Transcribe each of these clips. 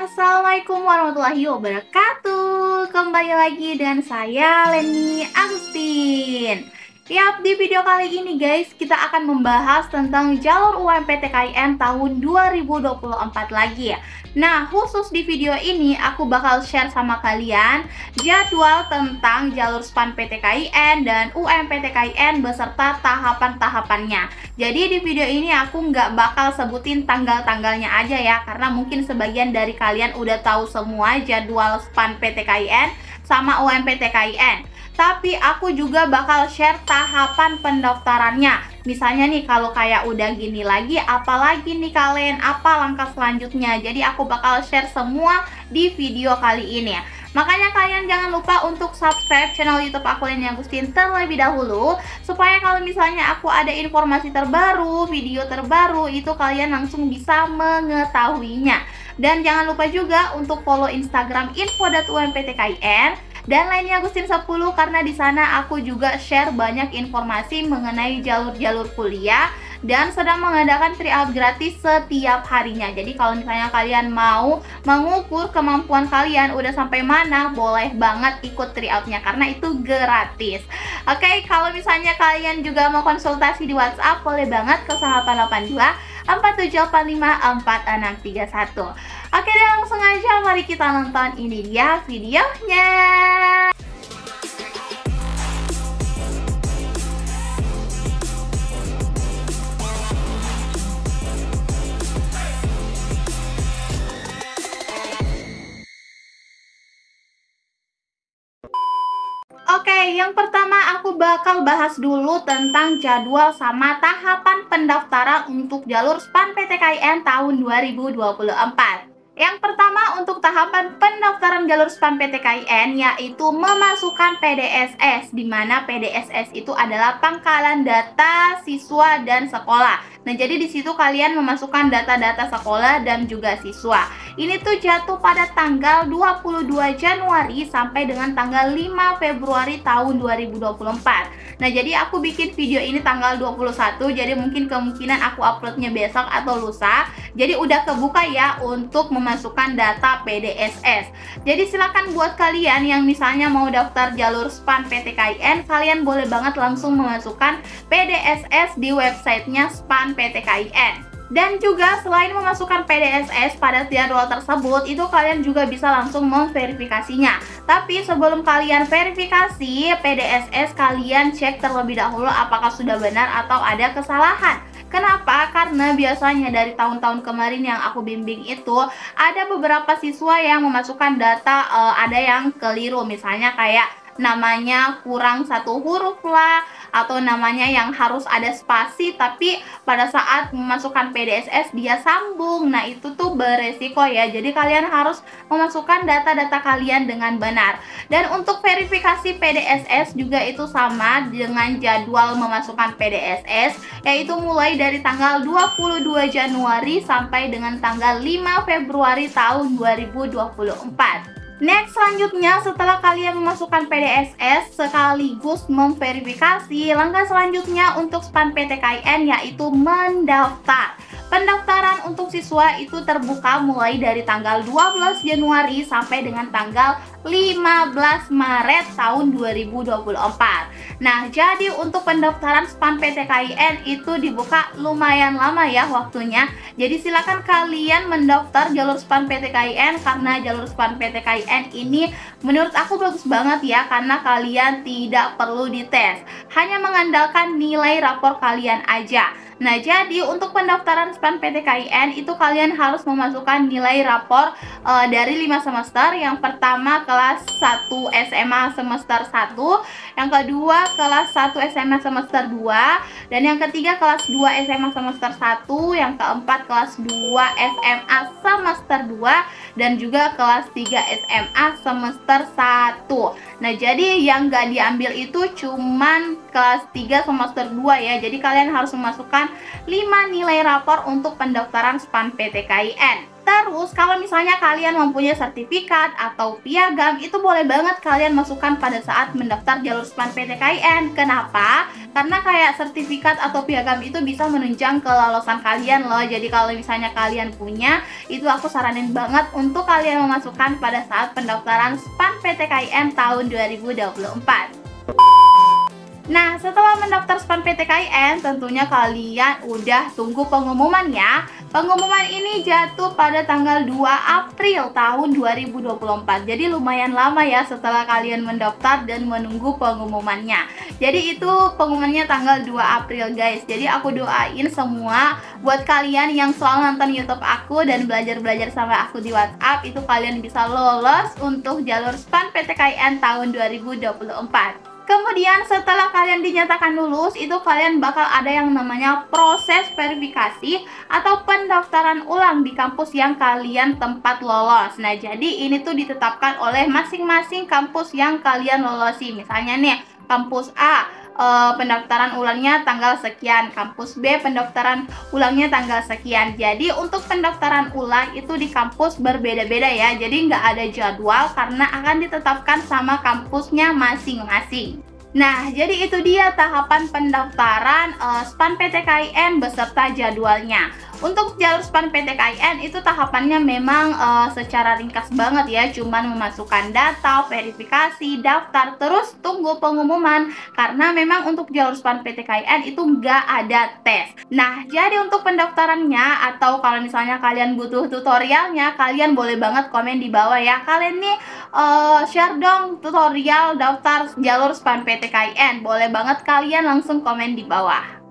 Assalamualaikum warahmatullahi wabarakatuh. Kembali lagi dengan saya Leni Agustin. Yap, di video kali ini guys, kita akan membahas tentang jalur UMPTKIN tahun 2024 lagi ya. Nah, khusus di video ini aku bakal share sama kalian jadwal tentang jalur SPAN PTKIN dan UMPTKIN beserta tahapan-tahapannya. Jadi di video ini aku nggak bakal sebutin tanggal-tanggalnya aja ya, karena mungkin sebagian dari kalian udah tahu semua jadwal SPAN PTKIN sama UMPTKIN. Tapi aku juga bakal share tahapan pendaftarannya. Misalnya nih, kalau kayak udah gini lagi, apalagi nih kalian, apa langkah selanjutnya. Jadi aku bakal share semua di video kali ini ya. Makanya kalian jangan lupa untuk subscribe channel YouTube aku Leni Agustin terlebih dahulu, supaya kalau misalnya aku ada informasi terbaru, video terbaru, itu kalian langsung bisa mengetahuinya. Dan jangan lupa juga untuk follow Instagram info.umptkin dan Leni Agustin 10, karena di sana aku juga share banyak informasi mengenai jalur-jalur kuliah dan sedang mengadakan tryout gratis setiap harinya. Jadi kalau misalnya kalian mau mengukur kemampuan kalian udah sampai mana, boleh banget ikut tryoutnya karena itu gratis. Oke, kalau misalnya kalian juga mau konsultasi di WhatsApp, boleh banget ke 0882 4785 4631. Oke deh, langsung aja mari kita nonton, ini dia videonya. Oke, yang pertama aku bakal bahas dulu tentang jadwal sama tahapan pendaftaran untuk jalur SPAN PTKIN tahun 2024. Yang pertama untuk tahapan pendaftaran jalur SPAN PTKIN yaitu memasukkan PDSS, di mana PDSS itu adalah pangkalan data siswa dan sekolah. Nah, jadi di situ kalian memasukkan data-data sekolah dan juga siswa. Ini tuh jatuh pada tanggal 22 Januari sampai dengan tanggal 5 Februari tahun 2024. Nah, jadi aku bikin video ini tanggal 21, jadi mungkin kemungkinan aku uploadnya besok atau lusa. Jadi udah kebuka ya untuk memasukkan data PDSS. Jadi silakan buat kalian yang misalnya mau daftar jalur SPAN PTKIN, kalian boleh banget langsung memasukkan PDSS di websitenya SPAN PTKIN. Dan juga selain memasukkan PDSS pada jadwal tersebut, itu kalian juga bisa langsung memverifikasinya. Tapi sebelum kalian verifikasi PDSS, kalian cek terlebih dahulu apakah sudah benar atau ada kesalahan. Kenapa? Karena biasanya dari tahun-tahun kemarin yang aku bimbing itu, ada beberapa siswa yang memasukkan data ada yang keliru. Misalnya kayak namanya kurang satu huruf lah, atau namanya yang harus ada spasi tapi pada saat memasukkan PDSS dia sambung. Nah, itu tuh beresiko ya. Jadi kalian harus memasukkan data-data kalian dengan benar. Dan untuk verifikasi PDSS juga itu sama dengan jadwal memasukkan PDSS, yaitu mulai dari tanggal 22 Januari sampai dengan tanggal 5 Februari tahun 2024. Next, selanjutnya setelah kalian memasukkan PDSS sekaligus memverifikasi, langkah selanjutnya untuk SPAN PTKIN yaitu mendaftar. Pendaftaran untuk siswa itu terbuka mulai dari tanggal 12 Januari sampai dengan tanggal 15 Maret tahun 2024. Nah, jadi untuk pendaftaran SPAN PTKIN itu dibuka lumayan lama ya waktunya. Jadi silakan kalian mendaftar jalur SPAN PTKIN, karena jalur SPAN PTKIN ini menurut aku bagus banget ya, karena kalian tidak perlu dites, hanya mengandalkan nilai rapor kalian aja. Nah, jadi untuk pendaftaran SPAN PTKIN itu kalian harus memasukkan nilai rapor dari 5 semester. Yang pertama kelas 1 SMA semester 1, yang kedua kelas 1 SMA semester 2, dan yang ketiga kelas 2 SMA semester 1, yang keempat kelas 2 SMA semester 2, dan juga kelas 3 SMA semester 1. Nah, jadi yang gak diambil itu cuman kelas 3 semester 2 ya. Jadi kalian harus memasukkan 5 nilai rapor untuk pendaftaran SPAN PTKIN. Terus kalau misalnya kalian mempunyai sertifikat atau piagam, itu boleh banget kalian masukkan pada saat mendaftar jalur SPAN PTKIN. Kenapa? Karena kayak sertifikat atau piagam itu bisa menunjang kelolosan kalian loh. Jadi kalau misalnya kalian punya, itu aku saranin banget untuk kalian memasukkan pada saat pendaftaran SPAN PTKIN tahun 2024. Nah, setelah mendaftar SPAN PTKIN, tentunya kalian udah tunggu pengumuman ya. Pengumuman ini jatuh pada tanggal 2 April tahun 2024. Jadi lumayan lama ya setelah kalian mendaftar dan menunggu pengumumannya. Jadi itu pengumumannya tanggal 2 April guys. Jadi aku doain semua buat kalian yang selalu nonton YouTube aku dan belajar-belajar sama aku di WhatsApp, itu kalian bisa lolos untuk jalur SPAN PTKIN tahun 2024. Kemudian setelah kalian dinyatakan lulus, itu kalian bakal ada yang namanya proses verifikasi atau pendaftaran ulang di kampus yang kalian tempat lolos. Nah, jadi ini tuh ditetapkan oleh masing-masing kampus yang kalian lolosi. Misalnya nih, kampus A pendaftaran ulangnya tanggal sekian, kampus B pendaftaran ulangnya tanggal sekian. Jadi untuk pendaftaran ulang itu di kampus berbeda-beda ya. Jadi nggak ada jadwal karena akan ditetapkan sama kampusnya masing-masing. Nah, jadi itu dia tahapan pendaftaran SPAN PTKIN beserta jadwalnya. Untuk jalur SPAN PTKIN itu tahapannya memang secara ringkas banget ya, cuman memasukkan data, verifikasi, daftar, terus tunggu pengumuman. Karena memang untuk jalur SPAN PTKIN itu nggak ada tes. Nah, jadi untuk pendaftarannya atau kalau misalnya kalian butuh tutorialnya, kalian boleh banget komen di bawah ya. Kalian nih share dong tutorial daftar jalur SPAN PTKIN. Boleh banget kalian langsung komen di bawah.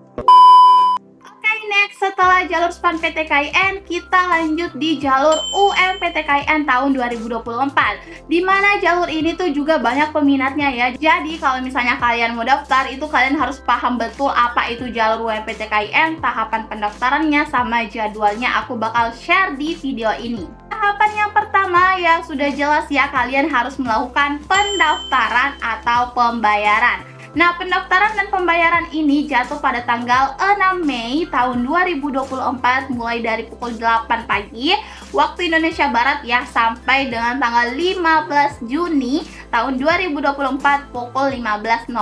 Next, setelah jalur SPAN PTKIN, kita lanjut di jalur UMPTKIN tahun 2024. Dimana jalur ini tuh juga banyak peminatnya ya. Jadi kalau misalnya kalian mau daftar, itu kalian harus paham betul apa itu jalur UMPTKIN, tahapan pendaftarannya, sama jadwalnya aku bakal share di video ini. Tahapan yang pertama ya sudah jelas ya, kalian harus melakukan pendaftaran atau pembayaran. Nah, pendaftaran dan pembayaran ini jatuh pada tanggal 6 Mei tahun 2024 mulai dari pukul 8 pagi waktu Indonesia Barat ya, sampai dengan tanggal 15 Juni tahun 2024 pukul 15.00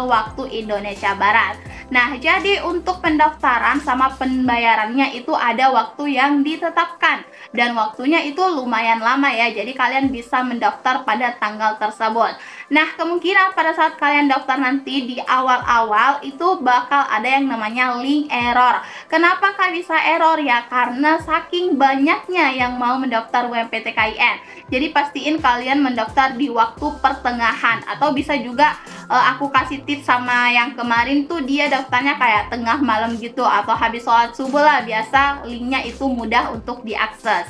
waktu Indonesia Barat. Nah, jadi untuk pendaftaran sama pembayarannya itu ada waktu yang ditetapkan dan waktunya itu lumayan lama ya. Jadi kalian bisa mendaftar pada tanggal tersebut. Nah, kemungkinan pada saat kalian daftar nanti di awal-awal itu bakal ada yang namanya link error. Kenapa kak bisa error ya? Karena saking banyaknya yang mau mendaftar UMPTKIN. Jadi pastiin kalian mendaftar di waktu pertengahan, atau bisa juga aku kasih tips sama yang kemarin tuh, dia daftarnya kayak tengah malam gitu atau habis sholat subuh lah, biasa linknya itu mudah untuk diakses.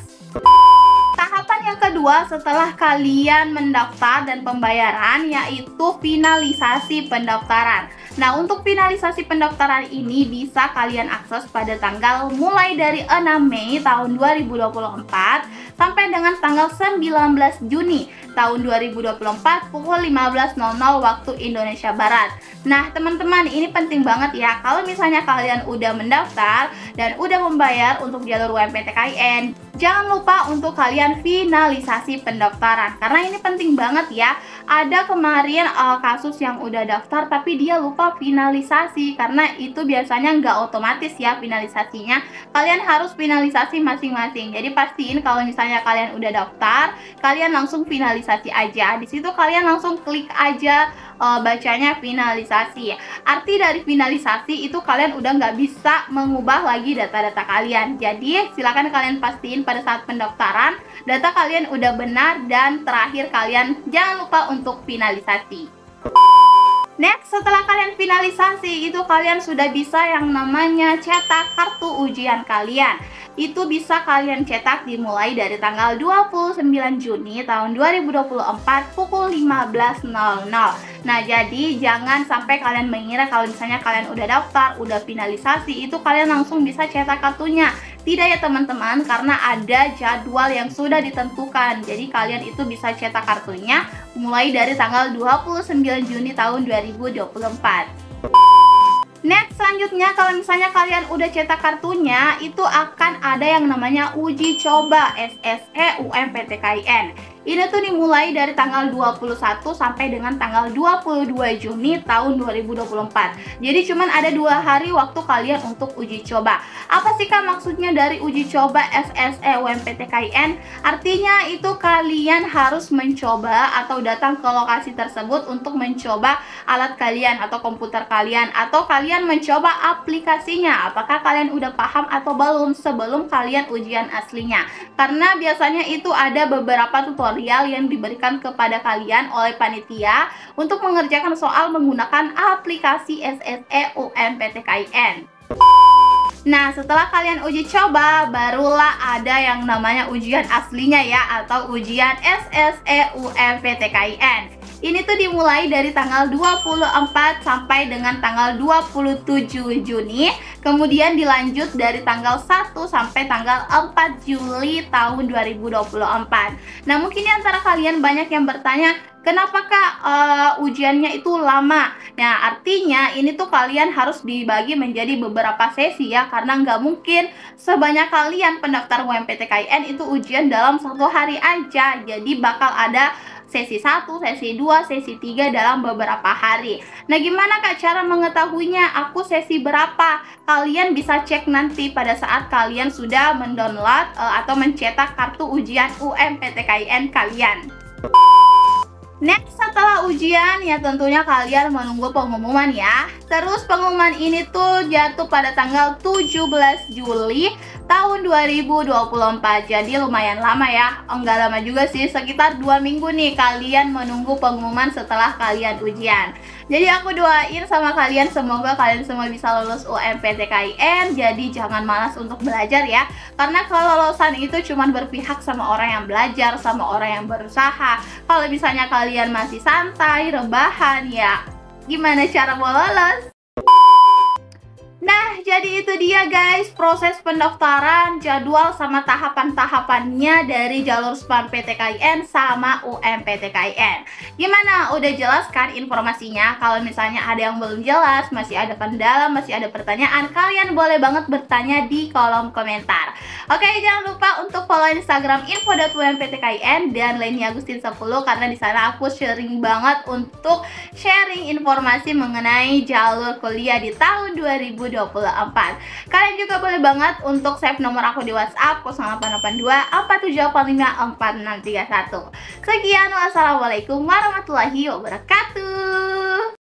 Tahapan yang kedua setelah kalian mendaftar dan pembayaran yaitu finalisasi pendaftaran. Nah, untuk finalisasi pendaftaran ini bisa kalian akses pada tanggal mulai dari 6 Mei tahun 2024 sampai dengan tanggal 19 Juni tahun 2024 pukul 15.00 waktu Indonesia Barat. Nah, teman-teman, ini penting banget ya. Kalau misalnya kalian udah mendaftar dan udah membayar untuk jalur UMPTKIN, jangan lupa untuk kalian finalisasi pendaftaran. Karena ini penting banget ya. Ada kemarin kasus yang udah daftar tapi dia lupa finalisasi. Karena itu biasanya nggak otomatis ya finalisasinya. Kalian harus finalisasi masing-masing. Jadi pastiin kalau misalnya kalian udah daftar, kalian langsung finalisasi aja. Di situ kalian langsung klik aja bacanya finalisasi. Arti dari finalisasi itu kalian udah nggak bisa mengubah lagi data-data kalian. Jadi silakan kalian pastiin pada saat pendaftaran data kalian udah benar, dan terakhir kalian jangan lupa untuk finalisasi. Next, setelah kalian finalisasi itu kalian sudah bisa yang namanya cetak kartu ujian kalian. Itu bisa kalian cetak dimulai dari tanggal 29 Juni tahun 2024 pukul 15.00. Nah, jadi jangan sampai kalian mengira kalau misalnya kalian udah daftar, udah finalisasi, itu kalian langsung bisa cetak kartunya. Tidak ya teman-teman, karena ada jadwal yang sudah ditentukan. Jadi kalian itu bisa cetak kartunya mulai dari tanggal 29 Juni tahun 2024. Next, selanjutnya kalau misalnya kalian udah cetak kartunya, itu akan ada yang namanya uji coba SSE UMPTKIN. Ini tuh dimulai dari tanggal 21 sampai dengan tanggal 22 Juni tahun 2024. Jadi cuman ada 2 hari waktu kalian untuk uji coba. Apa sih Kak maksudnya dari uji coba SSE UMPTKIN? Artinya itu kalian harus mencoba atau datang ke lokasi tersebut untuk mencoba alat kalian atau komputer kalian, atau kalian mencoba aplikasinya. Apakah kalian udah paham atau belum sebelum kalian ujian aslinya? Karena biasanya itu ada beberapa tutorial yang diberikan kepada kalian oleh panitia untuk mengerjakan soal menggunakan aplikasi SSE UMPTKIN. Nah, setelah kalian uji coba, barulah ada yang namanya ujian aslinya ya, atau ujian SSE UMPTKIN. Ini tuh dimulai dari tanggal 24 sampai dengan tanggal 27 Juni. Kemudian dilanjut dari tanggal 1 sampai tanggal 4 Juli tahun 2024. Nah, mungkin di antara kalian banyak yang bertanya, kenapa Kak ujiannya itu lama? Nah, artinya ini tuh kalian harus dibagi menjadi beberapa sesi ya, karena nggak mungkin sebanyak kalian pendaftar UMPTKIN itu ujian dalam 1 hari aja. Jadi bakal ada sesi 1, sesi 2, sesi 3 dalam beberapa hari. Nah, gimana Kak cara mengetahuinya aku sesi berapa? Kalian bisa cek nanti pada saat kalian sudah mendownload atau mencetak kartu ujian UMPTKIN kalian. Next, setelah ujian ya tentunya kalian menunggu pengumuman ya. Terus pengumuman ini tuh jatuh pada tanggal 17 Juli tahun 2024. Jadi lumayan lama ya. Enggak lama juga sih, sekitar 2 minggu nih kalian menunggu pengumuman setelah kalian ujian. Jadi aku doain sama kalian, semoga kalian semua bisa lulus UMPTKIN. Jadi jangan malas untuk belajar ya, karena kelolosan itu cuma berpihak sama orang yang belajar, sama orang yang berusaha. Kalau misalnya kalian masih santai, rebahan, ya gimana cara mau lolos? Nah, jadi itu dia guys, proses pendaftaran, jadwal sama tahapan-tahapannya dari jalur SPAN PTKIN sama UMPTKIN. Gimana? Udah jelas kan informasinya? Kalau misalnya ada yang belum jelas, masih ada kendala, masih ada pertanyaan, kalian boleh banget bertanya di kolom komentar. Oke, jangan lupa untuk follow Instagram info.umptkin dan Leni Agustin 10, karena di sana aku sharing banget untuk sharing informasi mengenai jalur kuliah di tahun 2024. Kalian juga boleh banget untuk save nomor aku di WhatsApp 0882 4785 4631. Sekian, wassalamualaikum warahmatullahi wabarakatuh.